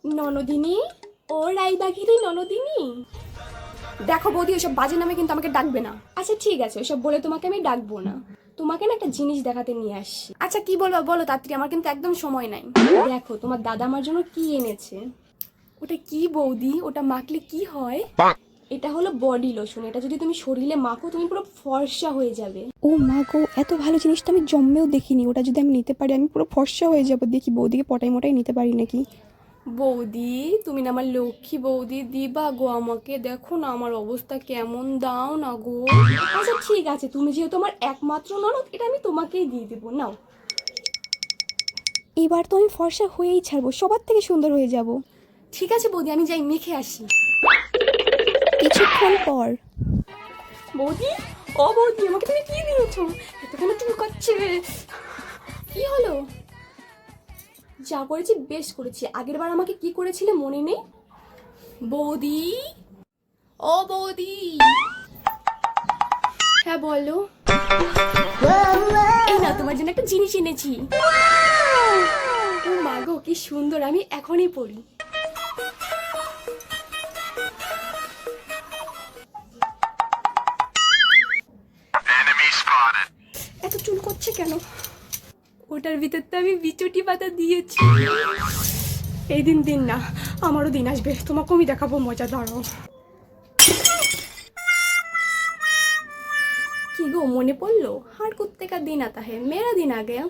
ননদিনী, ও রাইবাগিরি ননদিনী। দেখো বৌদি, ওসব বাজে নামে কিন্তু আমাকে ডাকবে না। আচ্ছা ঠিক আছে, ওসব বলে তোমাকে আমি ডাকবো না। তোমাকে না একটা জিনিস দেখাতে নিয়ে আসছি। আচ্ছা কি বলবো বলো তাড়াতাড়ি, আমার কিন্তু একদম সময় নাই। দেখো তোমার দাদা আমার জন্য কি এনেছে। ওটা কি বৌদি? ওটা মাখলে কি হয়? এটা হলো বডি লোশন। এটা যদি তুমি শরীরে মাখো তুমি পুরো ফর্সা হয়ে যাবে। ও মা গো, এত ভালো জিনিস তো আমি জন্মেও দেখিনি। ওটা যদি আমি নিতে পারি আমি পুরো ফর্সা হয়ে যাবো। দেখি বৌদিকে পটাই মটাই নিতে পারি নাকি। বৌদি তুমি না আমার লক্ষ্মী বৌদি, দিবা গো আমাকে। দেখো না আমার অবস্থা কেমন, দাও না গো। আচ্ছা ঠিক আছে, তুমি যেহেতু আমার একমাত্র ননদ, এটা আমি তোমাকেই দিয়ে দেবো, নাও। এবার তো আমি ফর্সা হয়েই ছাড়বো, সবার থেকে সুন্দর হয়ে যাব। ঠিক আছে বৌদি, আমি যাই মেখে আসি। কিছুক্ষণ পর। বৌদি, ও বৌদি, আমাকে তুমি কি দিয়েছো? এতক্ষণ চুল করছে। কি হলো? যা করেছি বেশ করেছি। আগের বার আমাকে কি করেছিলে মনে নেই? বৌদি, ও বৌদি। হ্যাঁ বলো। এই না, তোমার জন্য একটা জিনিস এনেছি। ও মা গো, কি সুন্দর, আমি এখনই পড়ি। এত চুল করছে কেন? ওটার ভিতর তো আমি বিচুটি পাতা দিয়েছি। এই দিন দিন না, আমারও দিন আসবে, তোমাকে আমি দেখাবো মজা, দাঁড়াও। কি গো মনে পড়লো? হার কুত্তে কা দিন আতা হে, মেরা দিন আ গয়া।